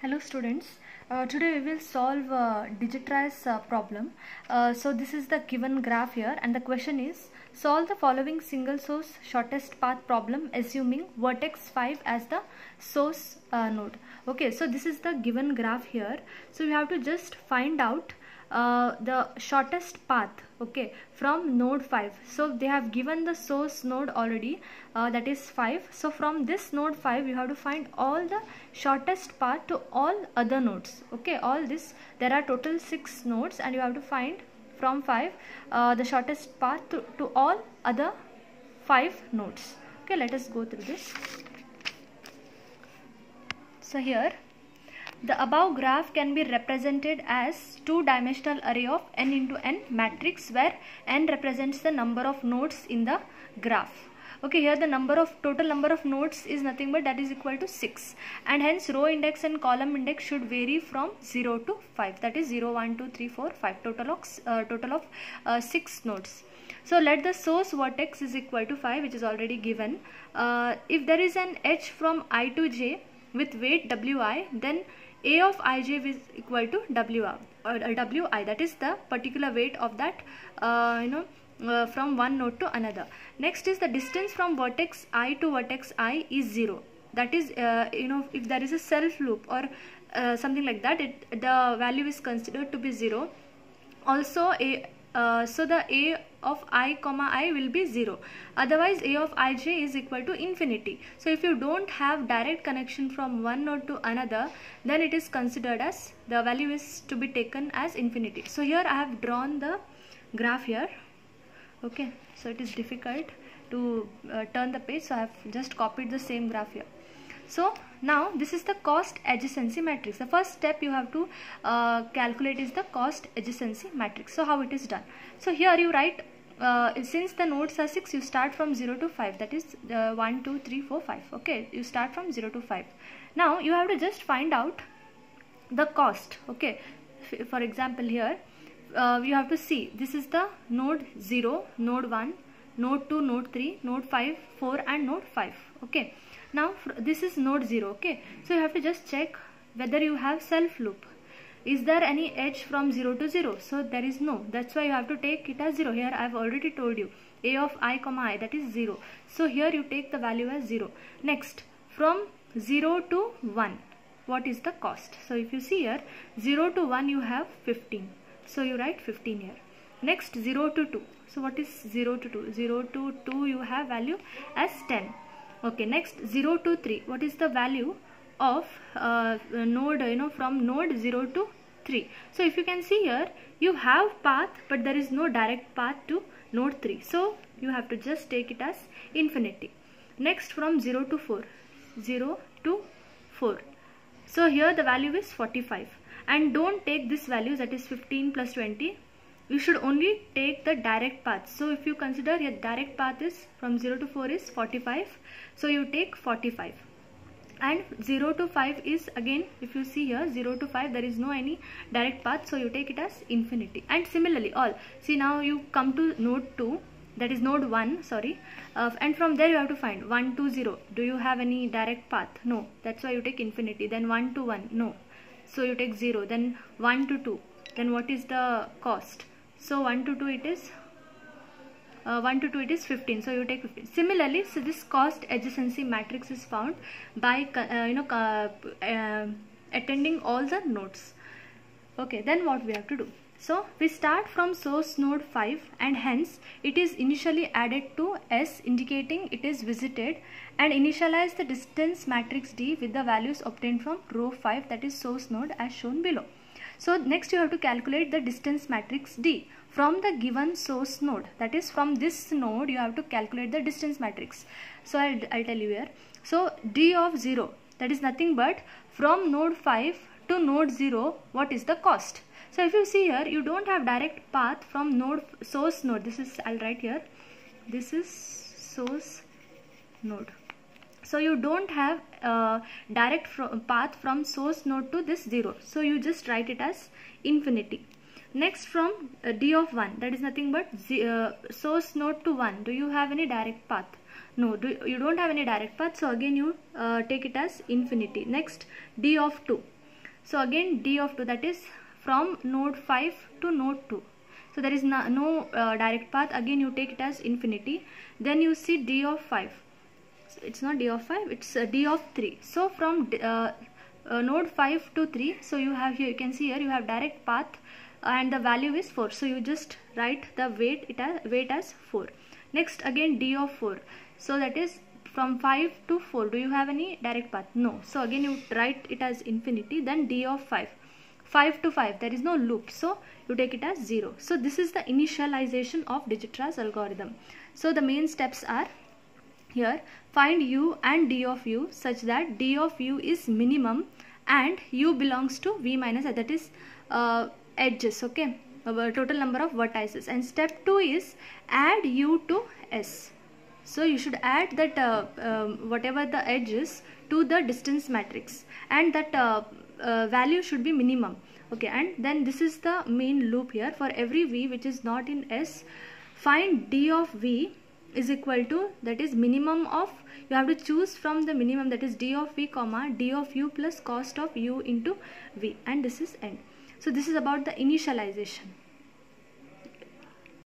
Hello students, today we will solve Digitrice problem. So this is the given graph here and the question is solve the following single source shortest path problem assuming vertex 5 as the source node. Okay, so this is the given graph here. So we have to just find out the shortest path, okay, from node 5. So they have given the source node already, that is 5. So from this node 5 you have to find all the shortest path to all other nodes. Okay, all this, there are total 6 nodes and you have to find from 5 the shortest path to all other 5 nodes. Okay, let us go through this. So here the above graph can be represented as two-dimensional array of n into n matrix where n represents the number of nodes in the graph. Okay, here the total number of nodes is nothing but that is equal to 6, and hence row index and column index should vary from 0 to 5, that is 0, 1, 2, 3, 4, 5, total of 6 nodes. So let the source vertex is equal to 5, which is already given. If there is an edge from I to j with weight wi, then a of ij is equal to wi, that is the particular weight of that from one node to another. Next is the distance from vertex I to vertex I is 0, that is if there is a self loop or something like that, the value is considered to be 0. Also so the a of I comma I will be 0, otherwise a of ij is equal to infinity. So if you don't have direct connection from one node to another, then it is considered as, the value is to be taken as infinity. So here I have drawn the graph here. Okay, so it is difficult to turn the page, so I have just copied the same graph here. So now this is the cost adjacency matrix. The first step you have to calculate is the cost adjacency matrix. So how it is done? So here you write, since the nodes are 6, you start from 0 to 5, that is 1, 2, 3, 4, 5. Okay, you start from 0 to 5. Now you have to just find out the cost. Okay, for example here you have to see, this is the node 0, node 1, node 2, node 3, node 5, 4 and node 5. Okay, now this is node 0. Okay, so you have to just check whether you have self loop. Is there any edge from 0 to 0? So there is no, that's why you have to take it as 0. Here I have already told you a of I comma I, that is 0. So here you take the value as 0. Next, from 0 to 1, what is the cost? So if you see here, 0 to 1 you have 15. So you write 15 here. Next, 0 to 2. So what is 0 to 2? 0 to 2 you have value as 10. Okay, next 0 to 3. What is the value of node, from node 0 to 3? So if you can see here, you have path but there is no direct path to node 3. So you have to just take it as infinity. Next, from 0 to 4. 0 to 4. So here the value is 45. And don't take this value, that is 15 plus 20. You should only take the direct path. So if you consider your direct path is from 0 to 4 is 45. So you take 45. And 0 to 5 is, again if you see here, 0 to 5 there is no any direct path. So you take it as infinity. And similarly all. See, now you come to node 2. That is node 1, sorry, and from there you have to find 1 to 0. Do you have any direct path? No. That's why you take infinity. Then 1 to 1, no. So you take 0. Then 1 to 2. Then what is the cost? So 1 to 2 it is 15. So you take 15. Similarly, so this cost adjacency matrix is found by attending all the nodes. Okay, then what we have to do? So we start from source node 5 and hence it is initially added to S, indicating it is visited, and initialize the distance matrix D with the values obtained from row 5, that is source node, as shown below. So next you have to calculate the distance matrix D from the given source node, that is from this node you have to calculate the distance matrix. So I'll tell you here. So D of 0, that is nothing but from node 5 to node 0, what is the cost? So if you see here, you don't have direct path from node source node. This is, I'll write here, this is source node. So you don't have direct path from source node to this 0. So you just write it as infinity. Next, from D of 1, that is nothing but source node to 1. Do you have any direct path? No, you don't have any direct path. So again you take it as infinity. Next, D of 2. So again d of 2, that is from node 5 to node 2. So there is no direct path. Again you take it as infinity. Then you see d of 5. So it's not d of 5, it's d of 3. So from node 5 to 3, so you have here, you can see here you have direct path and the value is 4. So you just write the weight as 4. Next again d of 4. So that is from 5 to 4. Do you have any direct path? No. So again you write it as infinity. Then d of 5. 5 to 5, there is no loop, so you take it as 0. So this is the initialization of Digitra's algorithm. So the main steps are here: find u and d of u such that d of u is minimum and u belongs to v minus, that is edges, okay, total number of vertices. And step 2 is add u to s. So you should add that whatever the edge is to the distance matrix, and that value should be minimum, okay. And then this is the main loop here. For every v which is not in S, find d of v is equal to, that is minimum of, you have to choose from the minimum, that is d of v comma d of u plus cost of u into v, and this is end. So this is about the initialization.